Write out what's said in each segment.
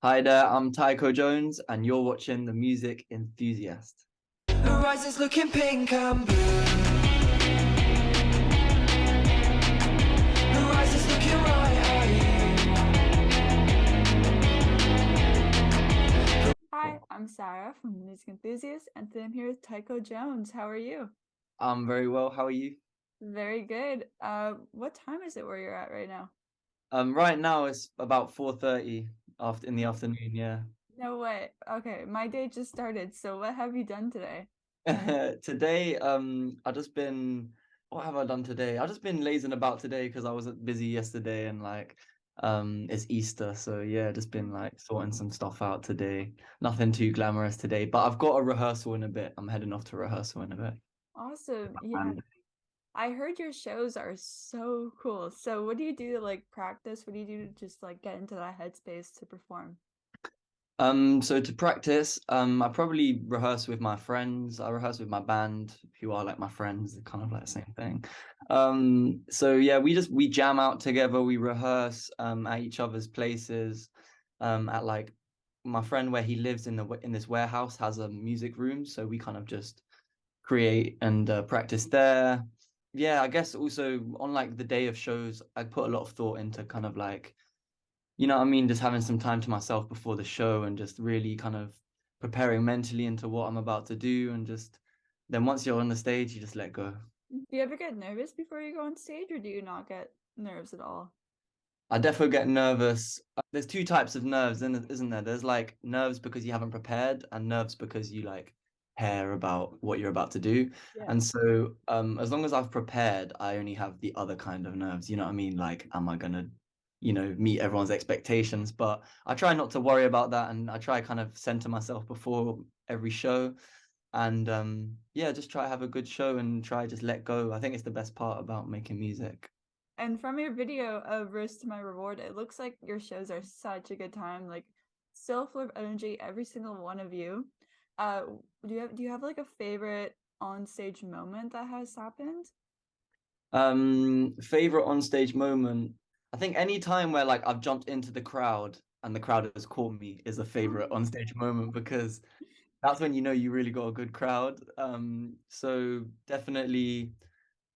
Hi there, I'm Tycho Jones, and you're watching the Music Enthusiast. Horizons looking pink and blue. Horizons looking right at Hi, I'm Sarah from the Music Enthusiast, and today I'm here with Tycho Jones. How are you? I'm very well. How are you? Very good. What time is it where you're at right now? Right now it's about 4:30 after in the afternoon. Yeah. No way. Okay, my day just started. So what have you done today? Today, I just been. What have I done today? I just been lazing about today because I was busy yesterday and it's Easter, so yeah, just been like sorting some stuff out today. Nothing too glamorous today, but I've got a rehearsal in a bit. I'm heading off to rehearsal in a bit. Awesome. Yeah, And I heard your shows are so cool. So what do you do to like practice? What do you do to just like get into that headspace to perform? So to practice, I probably rehearse with my friends. I rehearse with my band, who are like my friends, they're kind of like the same thing. So yeah, we jam out together, we rehearse at each other's places. At like my friend where he lives in this warehouse has a music room, so we kind of just create and practice there. Yeah, I guess also on like the day of shows, I put a lot of thought into kind of like what I mean, just having some time to myself before the show and just really kind of preparing mentally into what I'm about to do and just then once you're on the stage, you just let go. Do you ever get nervous before you go on stage, or do you not get nerves at all? I definitely get nervous. There's two types of nerves, isn't there? There's like nerves because you haven't prepared and nerves because you like care about what you're about to do. Yeah. And so as long as I've prepared, I only have the other kind of nerves. You know what I mean? Like, am I gonna, meet everyone's expectations? But I try not to worry about that and I try kind of center myself before every show. And yeah, just try to have a good show and try just let go. I think it's the best part about making music. And from your video of Risk to My Reward, it looks like your shows are such a good time, like so full of energy, every single one of you. Uh, do you have like a favorite on stage moment that has happened? Favorite on stage moment. I think any time where like I've jumped into the crowd and the crowd has caught me is a favorite on stage moment because that's when you know you really got a good crowd. So definitely,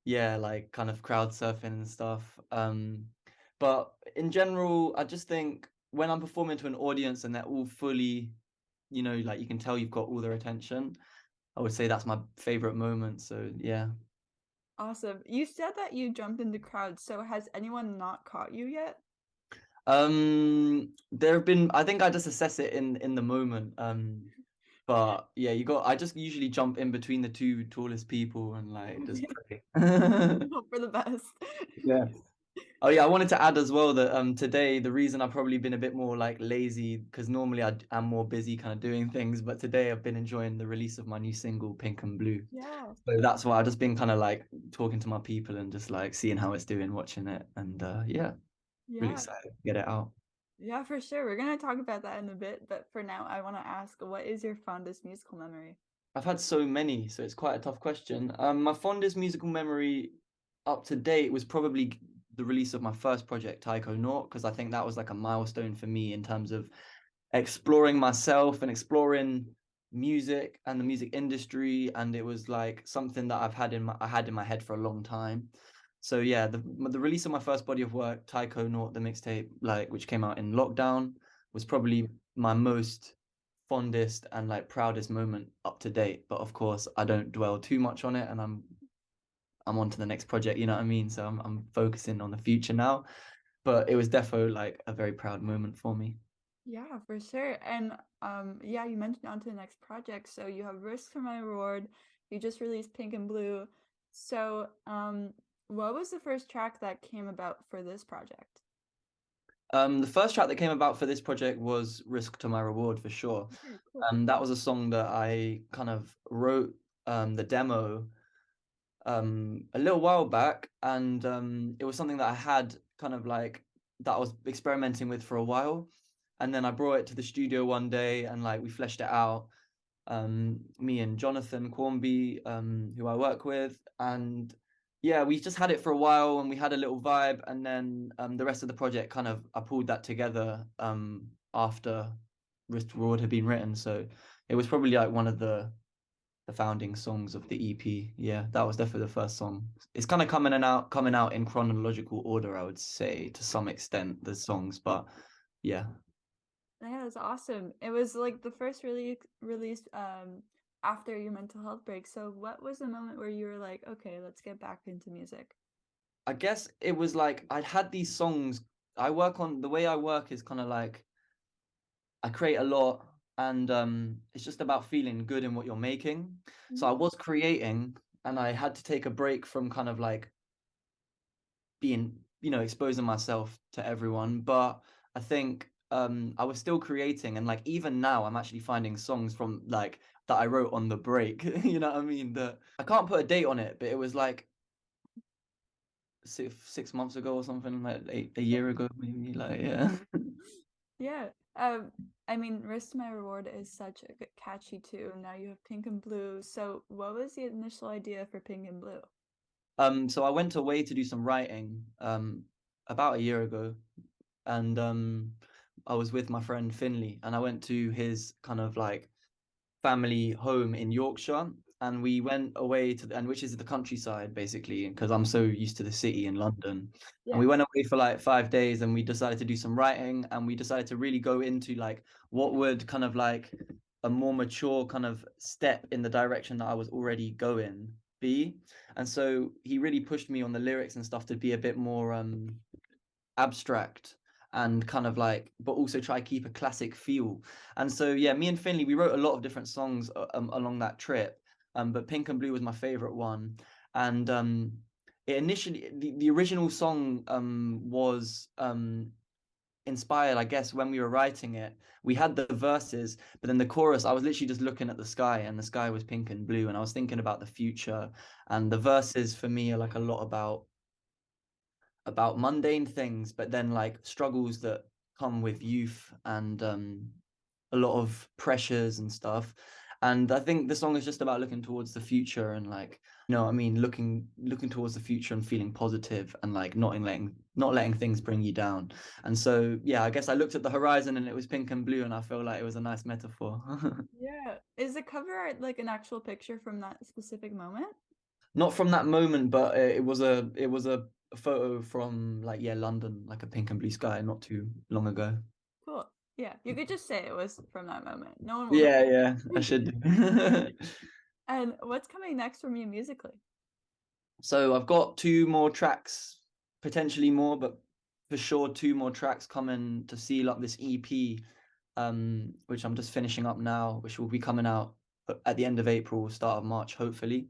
yeah, like kind of crowd surfing and stuff. But in general, I just think when I'm performing to an audience and they're all fully, like you can tell you've got all their attention, I would say that's my favorite moment. So yeah. Awesome. You said that you jumped in the crowd, so has anyone not caught you yet? There have been, I think I just assess it in the moment. But yeah, I just usually jump in between the two tallest people and like just pray. Hope for the best. Yeah. Oh yeah, I wanted to add as well that today the reason I've probably been a bit more like lazy because normally I'm more busy kind of doing things, but today I've been enjoying the release of my new single Pink and Blue. Yeah. So that's why I've just been kind of like talking to my people and just like seeing how it's doing, watching it, and yeah, really Yeah. excited to get it out. Yeah, for sure. We're gonna talk about that in a bit, but for now, I want to ask, what is your fondest musical memory? I've had so many, so it's quite a tough question. My fondest musical memory up to date was probably the release of my first project, Tycho Naught, because I think that was like a milestone for me in terms of exploring myself and exploring music and the music industry. And it was like something that I had in my head for a long time. So yeah, the release of my first body of work, Tycho Naught, the mixtape, like which came out in lockdown, was probably my most fondest and like proudest moment up to date. But of course, I don't dwell too much on it, and I'm on to the next project. You know what I mean? So I'm focusing on the future now. But it was defo like a very proud moment for me. Yeah, for sure. And yeah, you mentioned on to the next project. So you have Risk for My Reward. You just released Pink and Blue. So what was the first track that came about for this project? The first track that came about for this project was Risk to My Reward for sure. Okay, cool. That was a song that I kind of wrote the demo a little while back, and it was something that I had kind of like that I was experimenting with for a while, and then I brought it to the studio one day and like we fleshed it out. Me and Jonathan Cornby, who I work with, and yeah, we just had it for a while and we had a little vibe, and then the rest of the project kind of I pulled that together after Risk Reward had been written. So it was probably like one of the founding songs of the EP. Yeah, that was definitely the first song. It's kind of coming out in chronological order, I would say, to some extent, the songs, but yeah. Yeah, that's awesome. It was like the first really released after your mental health break. So what was the moment where you were like, okay, let's get back into music? I guess it was like I'd had these songs. The way I work is kind of like I create a lot, and it's just about feeling good in what you're making. So Mhm. I was creating, and I had to take a break from kind of like being, exposing myself to everyone. But I think I was still creating, and like even now I'm actually finding songs from like that I wrote on the break. You know what I mean? That I can't put a date on it, but it was like 6 months ago or something, like a year ago maybe. Like yeah. Yeah. I mean, Risk to My Reward is such a good, catchy tune. Now you have Pink and Blue. So what was the initial idea for Pink and Blue? So I went away to do some writing about a year ago, and I was with my friend Finley, and I went to his kind of like family home in Yorkshire, and we went away and which is the countryside basically, because I'm so used to the city in London. And Yeah. we went away for like 5 days, and we decided to do some writing, and we decided to really go into like what would kind of like a more mature kind of step in the direction that I was already going be. And so he really pushed me on the lyrics and stuff to be a bit more abstract and kind of like, but also try to keep a classic feel. And so yeah, me and Finley, we wrote a lot of different songs along that trip, but Pink and Blue was my favorite one. And it initially the original song was inspired, I guess, when we were writing it. We had the verses, but then the chorus, I was literally just looking at the sky, and the sky was pink and blue, and I was thinking about the future. And the verses for me are like a lot about mundane things, but then like struggles that come with youth, and a lot of pressures and stuff. And I think the song is just about looking towards the future, and like, I mean, looking towards the future and feeling positive, and like not letting things bring you down. And so yeah, I guess I looked at the horizon and it was pink and blue, and I feel like it was a nice metaphor. Yeah. Is the cover art like an actual picture from that specific moment? Not from that moment, but it was a photo from like, yeah, London, like a pink and blue sky, not too long ago. Cool. Yeah. You could just say it was from that moment. No one will know. Yeah, I should do. And what's coming next from you musically? So I've got two more tracks, potentially more, but for sure two more tracks coming to seal up this EP, which I'm just finishing up now, which will be coming out at the end of April, start of March, hopefully.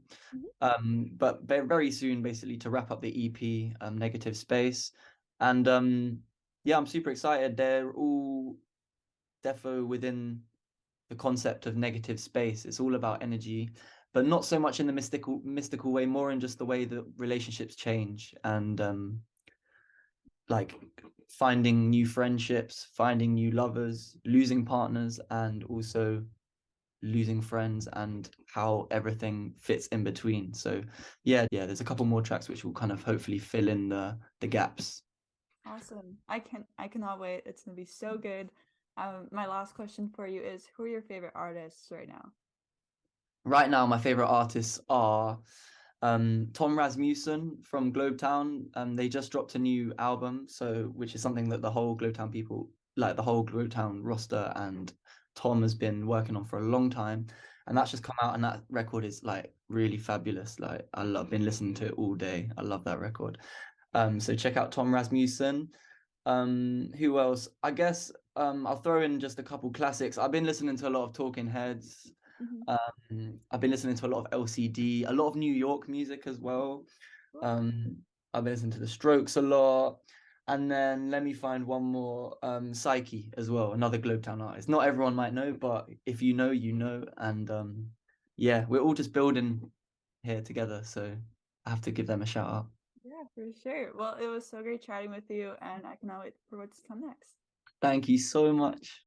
Mhm. But very soon, basically, to wrap up the EP, Negative Space. And yeah, I'm super excited. They're all defo within the concept of negative space. It's all about energy, but not so much in the mystical way, more in just the way that relationships change, and like finding new friendships, finding new lovers, losing partners, and also losing friends, and how everything fits in between. So yeah, there's a couple more tracks which will kind of hopefully fill in the gaps. Awesome. I cannot wait. It's gonna be so good. My last question for you is who are your favorite artists right now? Right now, my favorite artists are Tom Rasmussen from Globetown. They just dropped a new album, so which is something that the whole Globetown people, like the whole Globetown roster, and Tom has been working on for a long time. And that's just come out, and that record is like really fabulous. Like I love been listening to it all day. I love that record. So check out Tom Rasmussen. Who else? I guess I'll throw in just a couple classics. I've been listening to a lot of Talking Heads. Mhm. I've been listening to a lot of LCD, a lot of New York music as well. Cool. Um, I've been listening to The Strokes a lot. And then let me find one more, Psyche as well, another Globetown artist. Not everyone might know, but if you know, you know. And yeah, we're all just building here together, so I have to give them a shout out. Yeah, for sure. Well, it was so great chatting with you, and I cannot wait for what's to come next. Thank you so much.